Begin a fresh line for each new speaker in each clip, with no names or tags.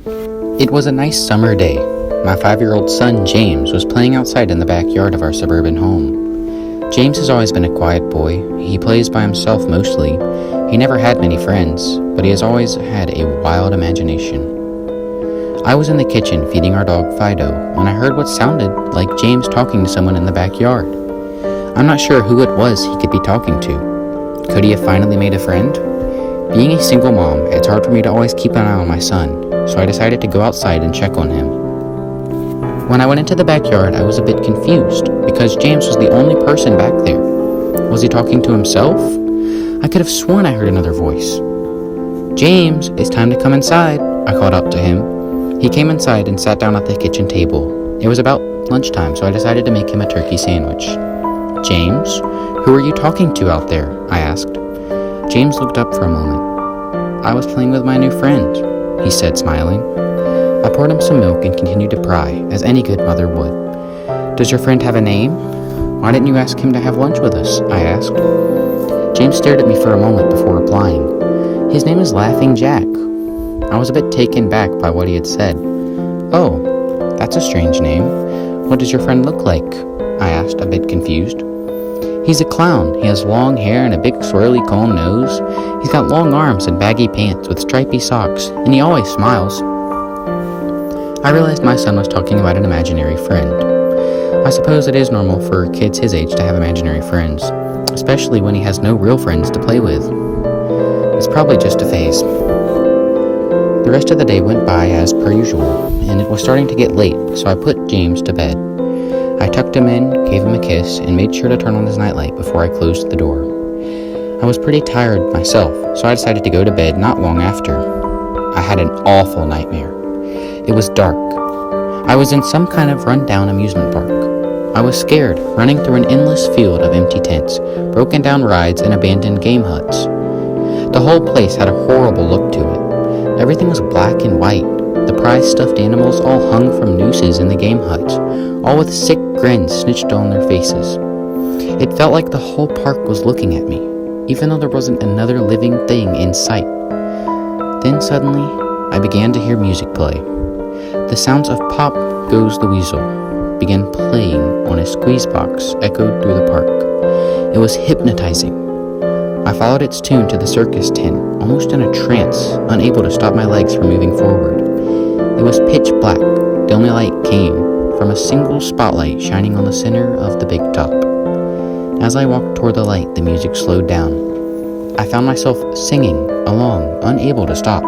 It was a nice summer day. My 5-year-old son, James, was playing outside in the backyard of our suburban home. James has always been a quiet boy. He plays by himself mostly. He never had many friends, but he has always had a wild imagination. I was in the kitchen feeding our dog Fido when I heard what sounded like James talking to someone in the backyard. I'm not sure who it was he could be talking to. Could he have finally made a friend? Being a single mom, it's hard for me to always keep an eye on my son, so I decided to go outside and check on him. When I went into the backyard, I was a bit confused because James was the only person back there. Was he talking to himself? I could have sworn I heard another voice. "James, it's time to come inside," I called out to him. He came inside and sat down at the kitchen table. It was about lunchtime, so I decided to make him a turkey sandwich. "James, who are you talking to out there?" I asked. James looked up for a moment. "I was playing with my new friend," he said, smiling. I poured him some milk and continued to pry, as any good mother would. "Does your friend have a name? Why didn't you ask him to have lunch with us?" I asked. James stared at me for a moment before replying. "His name is Laughing Jack." I was a bit taken back by what he had said. "Oh, that's a strange name. What does your friend look like?" I asked, a bit confused. "He's a clown. He has long hair and a big swirly comb nose. He's got long arms and baggy pants with stripy socks, and he always smiles." I realized my son was talking about an imaginary friend. I suppose it is normal for kids his age to have imaginary friends, especially when he has no real friends to play with. It's probably just a phase. The rest of the day went by as per usual, and it was starting to get late, so I put James to bed. I tucked him in, gave him a kiss, and made sure to turn on his nightlight before I closed the door. I was pretty tired myself, so I decided to go to bed not long after. I had an awful nightmare. It was dark. I was in some kind of run-down amusement park. I was scared, running through an endless field of empty tents, broken down rides, and abandoned game huts. The whole place had a horrible look to it. Everything was black and white. The prized stuffed animals all hung from nooses in the game huts, all with sick grins snitched on their faces. It felt like the whole park was looking at me, even though there wasn't another living thing in sight. Then suddenly, I began to hear music play. The sounds of Pop Goes the Weasel began playing on a squeeze box echoed through the park. It was hypnotizing. I followed its tune to the circus tent, almost in a trance, unable to stop my legs from moving forward. It was pitch black. The only light came from a single spotlight shining on the center of the big top. As I walked toward the light, the music slowed down. I found myself singing along, unable to stop.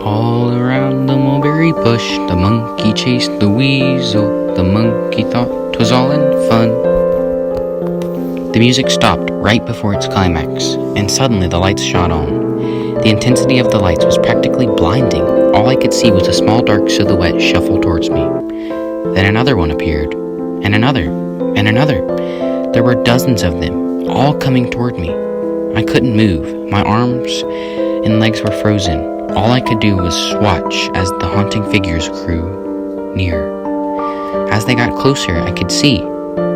All around the mulberry bush, the monkey chased the weasel. The monkey thought 'twas all in fun. The music stopped right before its climax, and suddenly the lights shot on. The intensity of the lights was practically blinding. All I could see was a small dark silhouette shuffle towards me. Then another one appeared, and another, and another. There were dozens of them, all coming toward me. I couldn't move. My arms and legs were frozen. All I could do was watch as the haunting figures grew near. As they got closer, I could see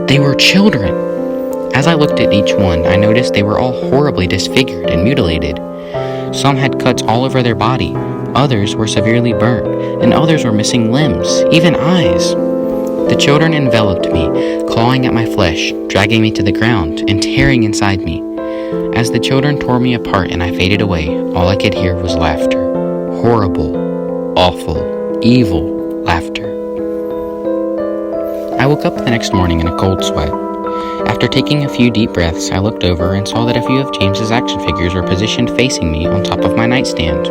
they were children. As I looked at each one, I noticed they were all horribly disfigured and mutilated. Some had cuts all over their body, others were severely burnt, and others were missing limbs, even eyes. The children enveloped me, clawing at my flesh, dragging me to the ground, and tearing inside me. As the children tore me apart and I faded away, all I could hear was laughter. Horrible, awful, evil laughter. I woke up the next morning in a cold sweat. After taking a few deep breaths, I looked over and saw that a few of James's action figures were positioned facing me on top of my nightstand.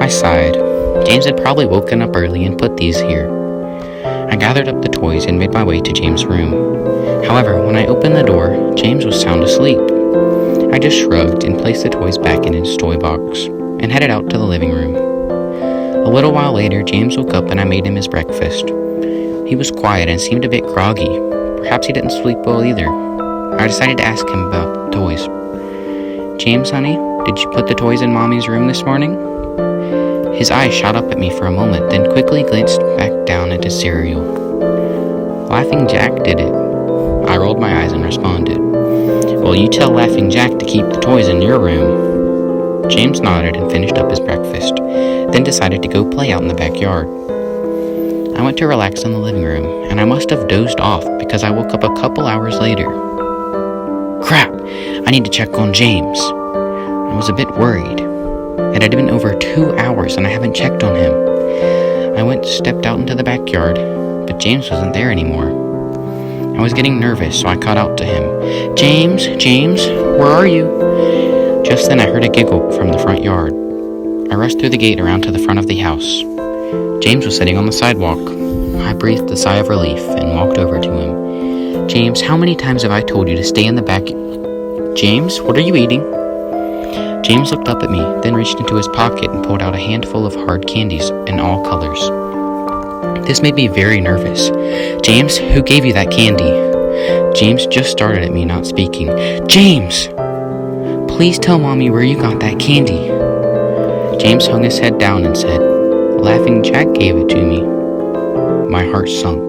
I sighed. James had probably woken up early and put these here. I gathered up the toys and made my way to James' room. However, when I opened the door, James was sound asleep. I just shrugged and placed the toys back in his toy box and headed out to the living room. A little while later, James woke up and I made him his breakfast. He was quiet and seemed a bit groggy. Perhaps he didn't sleep well either. I decided to ask him about toys. "James, honey, did you put the toys in Mommy's room this morning?" His eyes shot up at me for a moment, then quickly glanced back down at his cereal. "Laughing Jack did it." I rolled my eyes and responded, "Well, you tell Laughing Jack to keep the toys in your room." James nodded and finished up his breakfast, then decided to go play out in the backyard. I went to relax in the living room, and I must have dozed off because I woke up a couple hours later. Crap! I need to check on James. I was a bit worried. It had been over 2 hours and I haven't checked on him. I stepped out into the backyard, but James wasn't there anymore. I was getting nervous, so I called out to him, James, where are you? Just then I heard a giggle from the front yard. I rushed through the gate around to the front of the house. James was sitting on the sidewalk. I breathed a sigh of relief and walked over to him. James, how many times have I told you to stay in the back? James, what are you eating? James looked up at me, then reached into his pocket and pulled out a handful of hard candies in all colors. This made me very nervous. James, who gave you that candy? James just started at me, not speaking. James! Please tell Mommy where you got that candy. James hung his head down and said, Laughing Jack gave it to me. My heart sunk.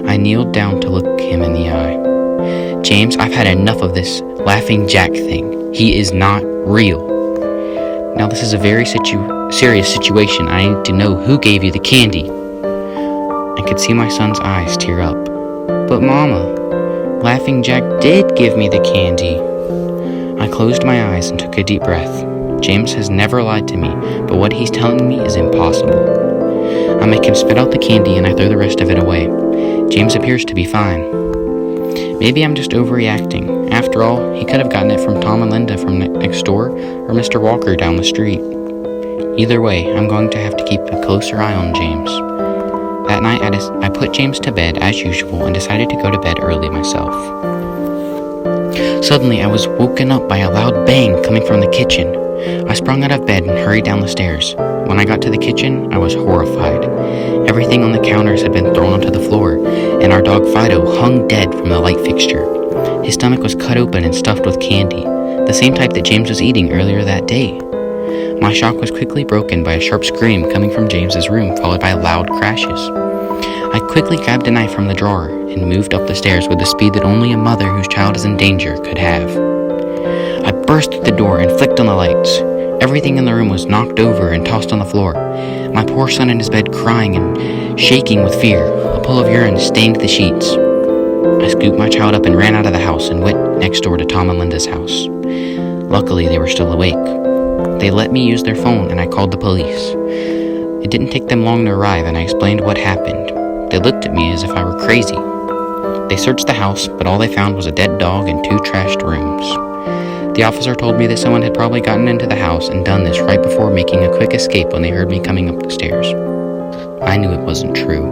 I kneeled down to look him in the eye. James, I've had enough of this Laughing Jack thing. He is not real. Now this is a very serious situation. I need to know who gave you the candy. I could see my son's eyes tear up. But Mama, Laughing Jack did give me the candy. I closed my eyes and took a deep breath. James has never lied to me, but what he's telling me is impossible. I make him spit out the candy and I throw the rest of it away. James appears to be fine. Maybe I'm just overreacting. After all, he could have gotten it from Tom and Linda from next door or Mr. Walker down the street. Either way, I'm going to have to keep a closer eye on James. That night, I put James to bed as usual and decided to go to bed early myself. Suddenly, I was woken up by a loud bang coming from the kitchen. I sprung out of bed and hurried down the stairs. When I got to the kitchen, I was horrified. Everything on the counters had been thrown onto the floor, and our dog Fido hung dead from the light fixture. His stomach was cut open and stuffed with candy, the same type that James was eating earlier that day. My shock was quickly broken by a sharp scream coming from James's room, followed by loud crashes. I quickly grabbed a knife from the drawer and moved up the stairs with the speed that only a mother whose child is in danger could have. I burst through the door and flicked on the lights. Everything in the room was knocked over and tossed on the floor. My poor son in his bed crying and shaking with fear. A pool of urine stained the sheets. I scooped my child up and ran out of the house and went next door to Tom and Linda's house. Luckily, they were still awake. They let me use their phone and I called the police. It didn't take them long to arrive and I explained what happened. They looked at me as if I were crazy. They searched the house, but all they found was a dead dog and 2 trashed rooms. The officer told me that someone had probably gotten into the house and done this right before making a quick escape when they heard me coming up the stairs. I knew it wasn't true.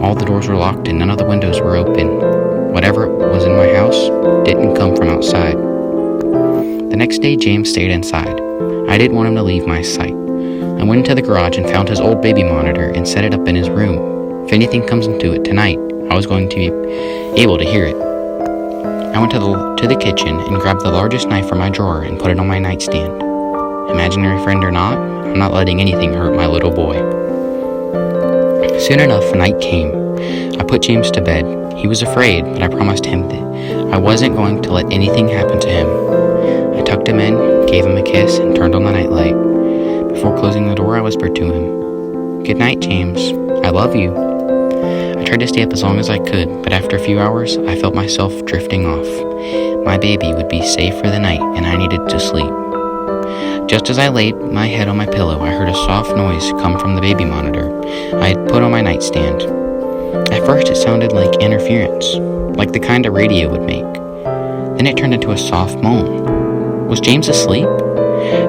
All the doors were locked and none of the windows were open. Whatever was in my house didn't come from outside. The next day, James stayed inside. I didn't want him to leave my sight. I went into the garage and found his old baby monitor and set it up in his room. If anything comes into it tonight, I was going to be able to hear it. I went to the kitchen and grabbed the largest knife from my drawer and put it on my nightstand. Imaginary friend or not, I'm not letting anything hurt my little boy. Soon enough, night came. I put James to bed. He was afraid, but I promised him that I wasn't going to let anything happen to him. I tucked him in, gave him a kiss, and turned on the nightlight. Before closing the door, I whispered to him, "Good night, James. I love you." I tried to stay up as long as I could, but after a few hours, I felt myself drifting off. My baby would be safe for the night, and I needed to sleep. Just as I laid my head on my pillow, I heard a soft noise come from the baby monitor I had put on my nightstand. At first, it sounded like interference, like the kind a radio would make. Then it turned into a soft moan. Was James asleep?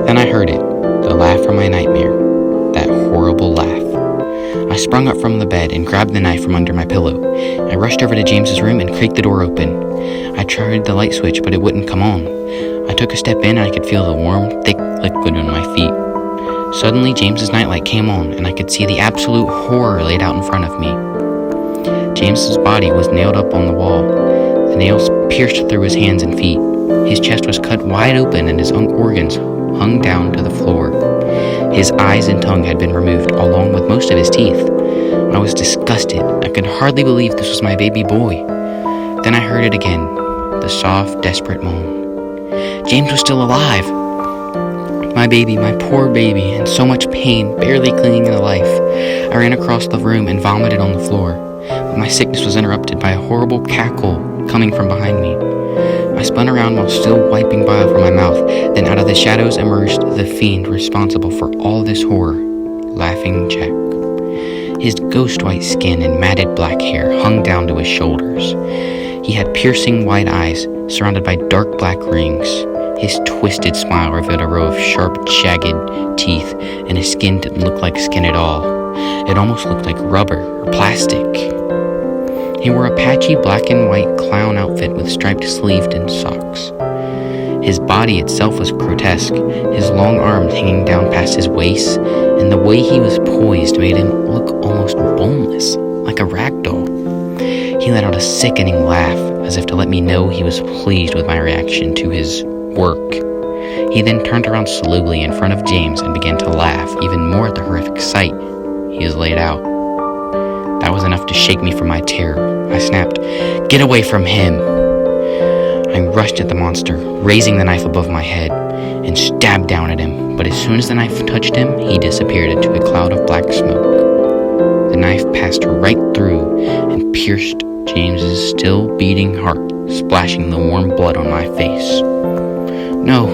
Then I heard it, the laugh from my nightmare, that horrible laugh. I sprung up from the bed and grabbed the knife from under my pillow. I rushed over to James's room and creaked the door open. I tried the light switch, but it wouldn't come on. I took a step in and I could feel the warm, thick liquid on my feet. Suddenly, James's nightlight came on and I could see the absolute horror laid out in front of me. James's body was nailed up on the wall. The nails pierced through his hands and feet. His chest was cut wide open and his organs hung down to the floor. His eyes and tongue had been removed, along with most of his teeth. I was disgusted. I could hardly believe this was my baby boy. Then I heard it again, the soft, desperate moan. James was still alive. My baby, my poor baby, in so much pain, barely clinging to life. I ran across the room and vomited on the floor, but my sickness was interrupted by a horrible cackle coming from behind me. I spun around while still wiping bile from my mouth. Then out of the shadows emerged the fiend responsible for all this horror, Laughing Jack. His ghost-white skin and matted black hair hung down to his shoulders. He had piercing white eyes, surrounded by dark black rings. His twisted smile revealed a row of sharp, jagged teeth, and his skin didn't look like skin at all. It almost looked like rubber or plastic. He wore a patchy black and white clown outfit with striped sleeves and socks. His body itself was grotesque, his long arms hanging down past his waist, and the way he was poised made him look almost boneless, like a rag doll. He let out a sickening laugh, as if to let me know he was pleased with my reaction to his work. He then turned around slowly in front of James and began to laugh even more at the horrific sight he has laid out. That was enough to shake me from my terror. I snapped, "Get away from him!" I rushed at the monster, raising the knife above my head, and stabbed down at him, but as soon as the knife touched him, he disappeared into a cloud of black smoke. The knife passed right through and pierced James's still beating heart, splashing the warm blood on my face. No,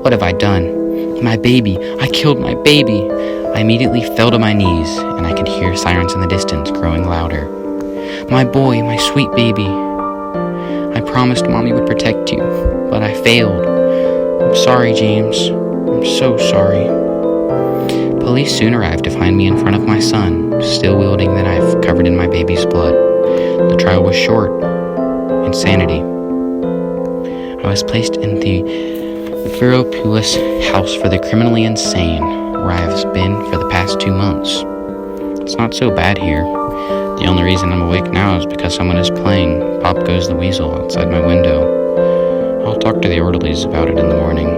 what have I done? My baby, I killed my baby. I immediately fell to my knees, and I could hear sirens in the distance growing louder. My boy, my sweet baby. I promised Mommy would protect you, but I failed. I'm sorry, James. I'm so sorry. Police soon arrived to find me in front of my son, still wielding the knife covered in my baby's blood. The trial was short. Insanity. I was placed in the Veripolis house for the criminally insane, where I have been for the past 2 months. It's not so bad here. The only reason I'm awake now is because someone is playing Pop Goes the Weasel outside my window. I'll talk to the orderlies about it in the morning.